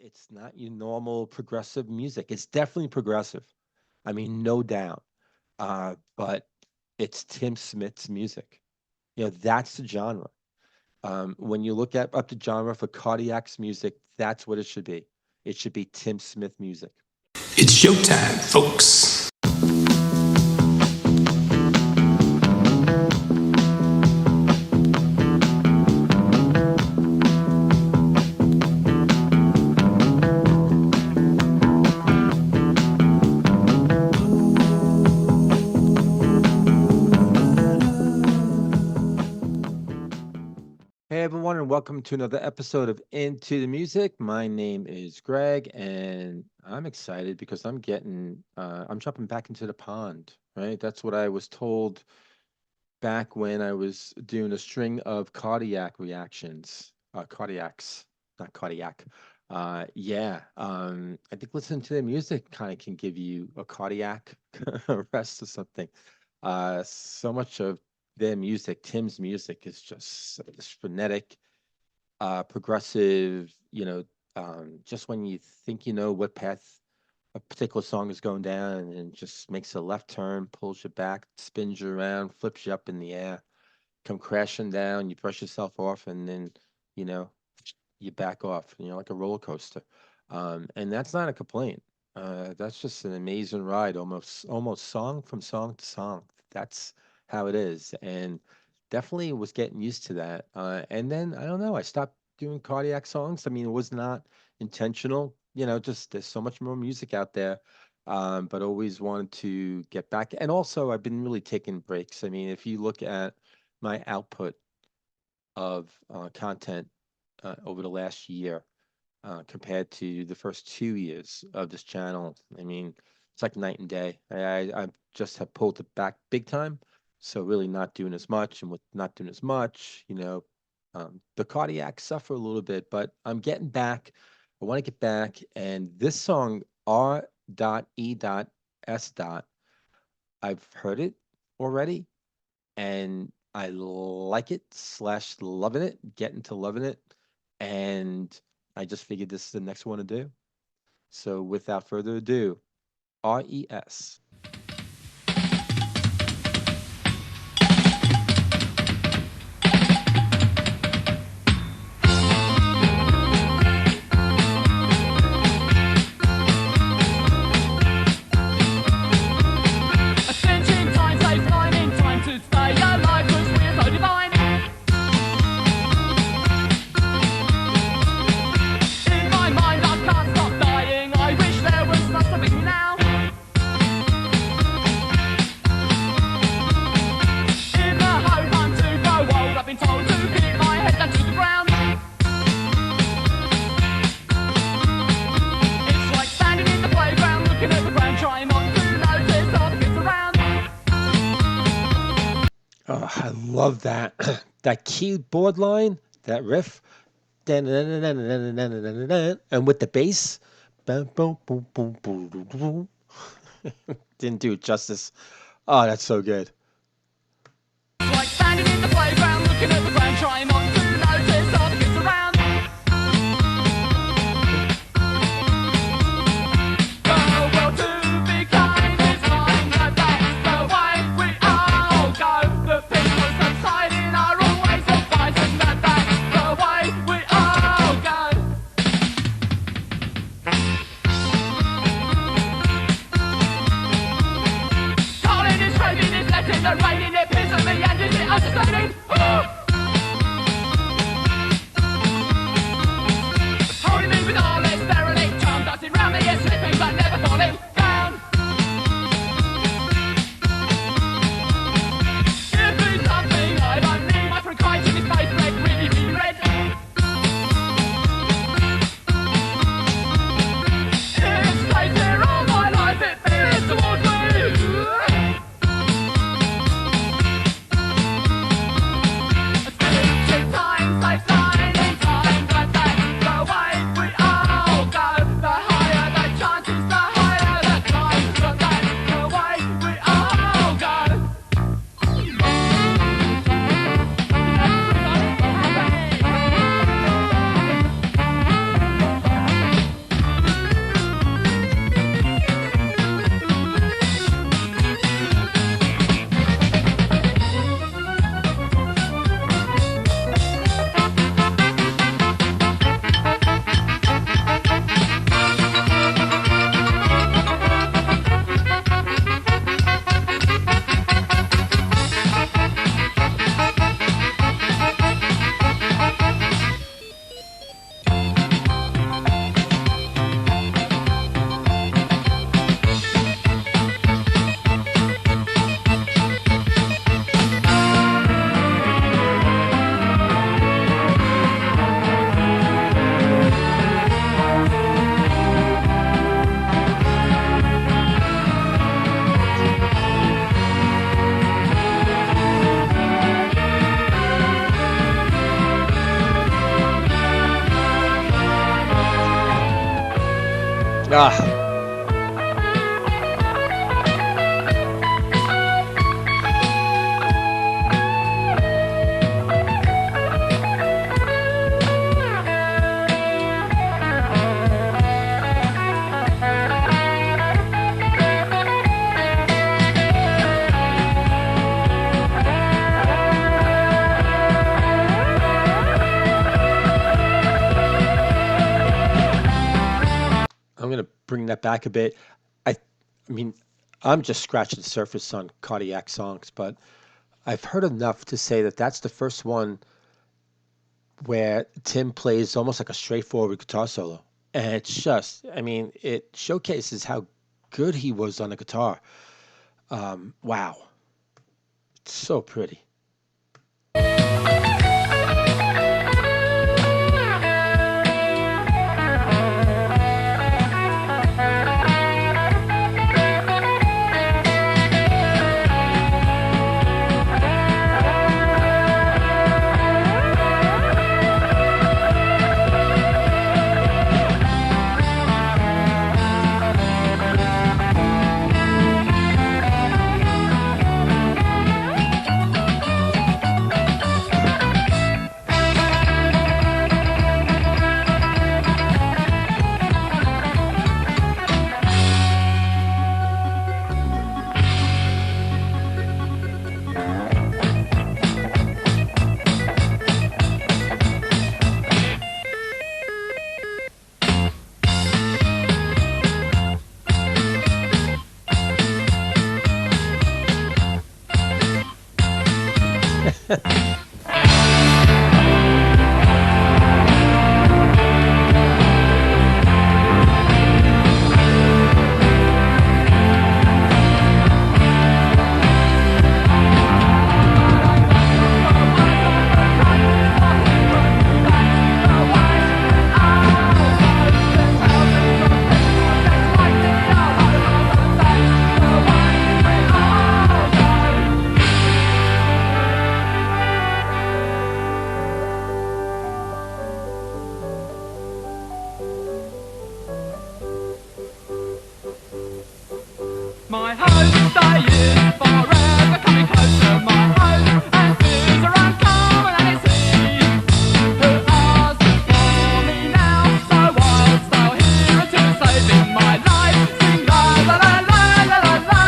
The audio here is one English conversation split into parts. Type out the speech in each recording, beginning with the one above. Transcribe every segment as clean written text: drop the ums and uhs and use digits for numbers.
It's not your normal progressive music. It's definitely progressive. I mean, no doubt. But it's Tim Smith's music. That's the genre. When you look at up the genre for Cardiac's music, that's what it should be. It should be Tim Smith music. It's showtime, folks. Hey everyone, and welcome to another episode of Into the Music. My name is Greg, and I'm excited because I'm jumping back into the pond, right? That's what I was told back when I was doing a string of cardiac reactions, cardiacs, not cardiac. Yeah, I think listening to the music kind of can give you a cardiac arrest or something. So much of their music, Tim's music, is just this frenetic, progressive, just when you think you know what path a particular song is going down and just makes a left turn, pulls you back, spins you around, flips you up in the air, come crashing down, you brush yourself off, and then, you know, you back off, like a roller coaster. And that's not a complaint. That's just an amazing ride, almost song from song to song. That's how it is. And definitely was getting used to that. And then I don't know, I stopped doing cardiac songs. I mean, it was not intentional, just there's so much more music out there. But always wanted to get back. And also, I've been really taking breaks. I mean, if you look at my output of content over the last year compared to the first 2 years of this channel. I mean, it's like night and day. I just have pulled it back big time. So really not doing as much, and with not doing as much, the cardiac suffer a little bit, but I'm getting back. I want to get back, and this song R.E.S. I've heard it already, and I like it slash loving it, getting to loving it, and I just figured this is the next one to do. So without further ado, R.E.S. Ascension time saves time in time to stay alive, 'cause we're so divine. In my mind I can't stop dying, I wish there was not stopping me now. In the hope I'm to grow old, I've been told to keep my head down to the ground. It's like standing in the playground, looking at the ground, trying not to notice all the kids around. Oh, I love that. That keyboard line, that riff. And with the bass. Bum, boom, boom, boom, boom, boom, boom. Didn't do it justice. Oh, that's so good. Like standing in the playground, looking at the ground, trying not to notice all the kids around. The will to be kind is kind, and that's the way we all go. The people subsiding are always the fighting, and that's the way we all go. Calling is raving, is letting the rain in, it pisses me and is it understanding? Ah, I'm gonna bring that back a bit. I mean, I'm just scratching the surface on cardiac songs, but I've heard enough to say that that's the first one where Tim plays almost like a straightforward guitar solo. And it's just, I mean, it showcases how good he was on the guitar. Wow, it's so pretty. My home day is forever coming closer. My hopes and fears are uncommon and it's he who asks for me now. So I'll stay here until saving my life. Sing la la la la la la la.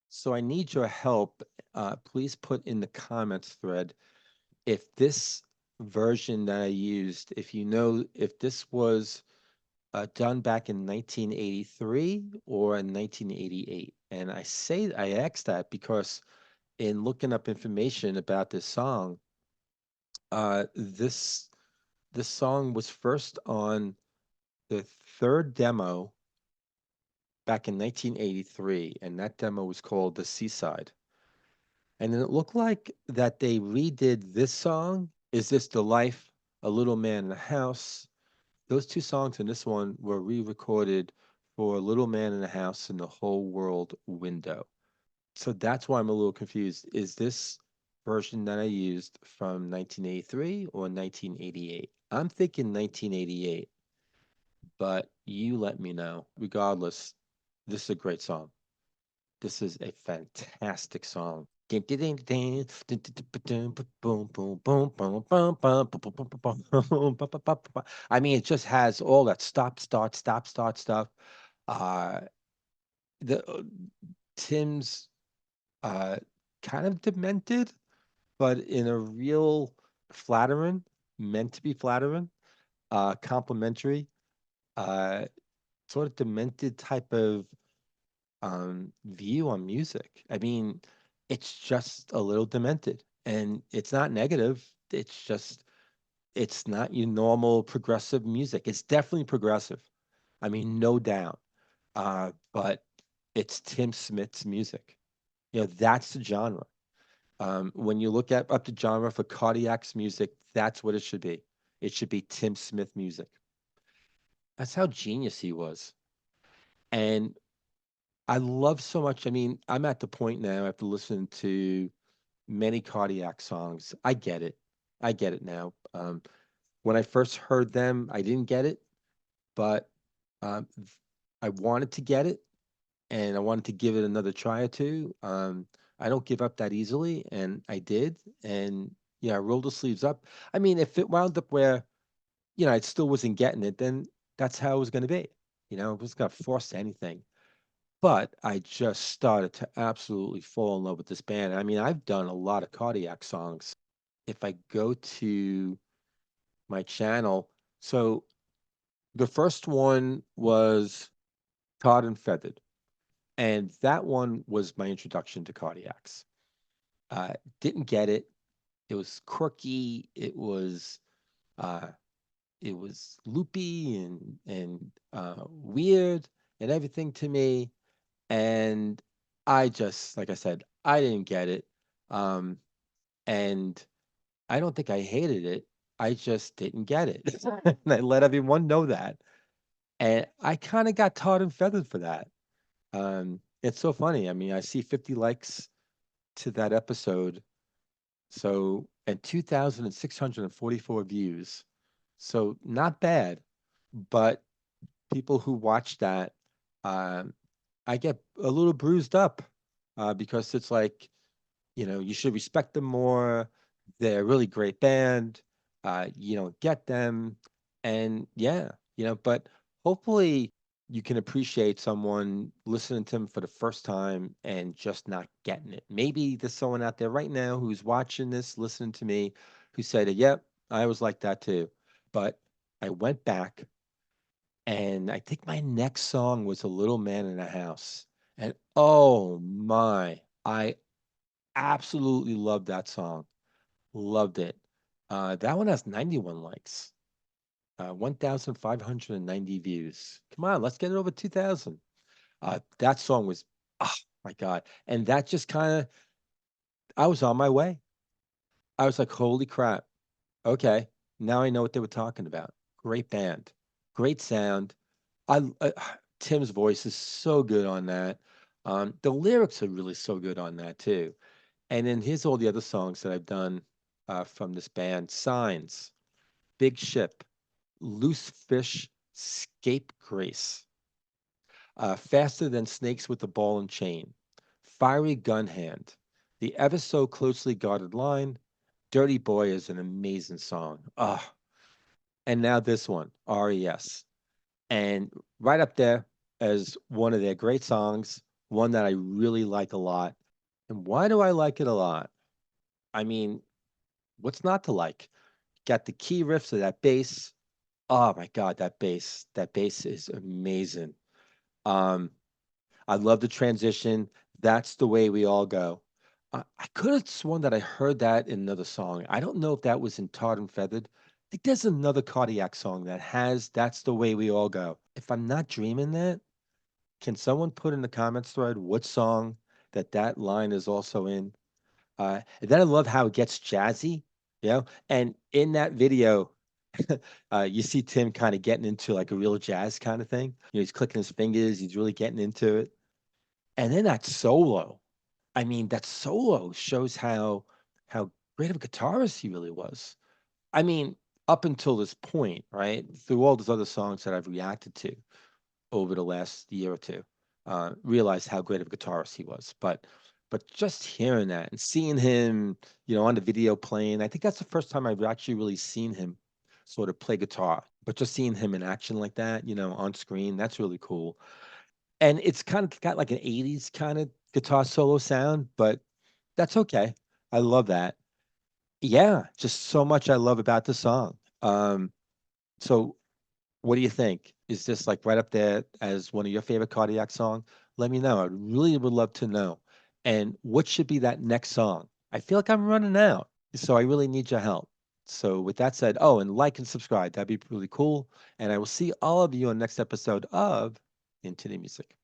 So I need your help. Please put in the comments thread if this version that I used, if you know if this was done back in 1983 or in 1988. And I asked that because in looking up information about this song, uh, this this song was first on the third demo back in 1983, and that demo was called The Seaside. And then it looked like that they redid this song, Is This the Life? A Little Man in a House. Those two songs and this one were re-recorded for Little Man in a House and the Whole World Window. So that's why I'm a little confused. Is this version that I used from 1983 or 1988? I'm thinking 1988, but you let me know. Regardless, this is a great song. This is a fantastic song. I mean, it just has all that stop, start, stop, start stuff. Uh, the Tim's uh, kind of demented, but in a real flattering, meant to be flattering, complimentary, uh, sort of demented type of view on music. I mean, it's just a little demented, and it's not negative. It's just it's not your normal progressive music. It's definitely progressive. I mean, no doubt. But it's Tim Smith's music. You know, that's the genre. When you look at up the genre for Cardiac's music, that's what it should be. It should be Tim Smith music. That's how genius he was. And I love so much. I mean, I'm at the point now after listening to many cardiac songs. I get it. I get it now. When I first heard them, I didn't get it, but I wanted to get it and I wanted to give it another try or two. I don't give up that easily, and I did. And yeah, I rolled the sleeves up. I mean, if it wound up where, I still wasn't getting it, then that's how it was going to be. I wasn't going to force anything. But I just started to absolutely fall in love with this band. I mean, I've done a lot of cardiac songs. If I go to my channel, so the first one was Cod and Feathered, and that one was my introduction to cardiacs. Uh, didn't get it. It was quirky. Uh, it was loopy and weird and everything to me. And I just, like I said, I didn't get it. Um, and I don't think I hated it. I just didn't get it. And I let everyone know that. And I kind of got tarred and feathered for that. It's so funny. I mean, I see 50 likes to that episode. So, and 2,644 views. So, not bad. But people who watch that, um, I get a little bruised up because it's like, you should respect them more. They're a really great band. You don't get them. And yeah, but hopefully you can appreciate someone listening to them for the first time and just not getting it. Maybe there's someone out there right now who's watching this, listening to me, who said, yep, I was like that too. But I went back and I think my next song was A Little Man in a House. And oh my, I absolutely loved that song. Loved it. That one has 91 likes, 1,590 views. Come on, let's get it over 2,000. That song was, oh my God. And that just kind of, I was on my way. I was like, holy crap. Okay, now I know what they were talking about. Great band, great sound. I Tim's voice is so good on that. The lyrics are really so good on that too. And then here's all the other songs that I've done from this band: Signs, Big Ship, Loose Fish, Scapegrace, Faster Than Snakes with the Ball and Chain, Fiery Gun Hand, The Ever So Closely Guarded Line, Dirty Boy is an amazing song. Ah, and now this one, R.E.S. And right up there as one of their great songs, one that I really like a lot. And why do I like it a lot? I mean, what's not to like? Got the key riffs of that bass. Oh my God, that bass. That bass is amazing. Um, I love the transition. That's the way we all go. I could have sworn that I heard that in another song. I don't know if that was in Tarred and Feathered. I think there's another cardiac song that has That's the Way We All Go. If I'm not dreaming that, can someone put in the comments thread what song that line is also in? And then I love how it gets jazzy, and in that video, you see Tim kind of getting into like a real jazz kind of thing. He's clicking his fingers, he's really getting into it. And then that solo, I mean, that solo shows how great of a guitarist he really was. I mean, up until this point, right? Through all those other songs that I've reacted to over the last year or two, realized how great of a guitarist he was. But just hearing that and seeing him, on the video playing, I think that's the first time I've actually really seen him sort of play guitar. But just seeing him in action like that, on screen, that's really cool. And it's kind of got like an 80s kind of guitar solo sound, but that's okay. I love that. Yeah, just so much I love about the song. So what do you think? Is this like right up there as one of your favorite cardiac song? Let me know. I really would love to know. And what should be that next song? I feel like I'm running out, so I really need your help. So with that said, oh, and like and subscribe. That'd be really cool. And I will see all of you on next episode of Into the Music.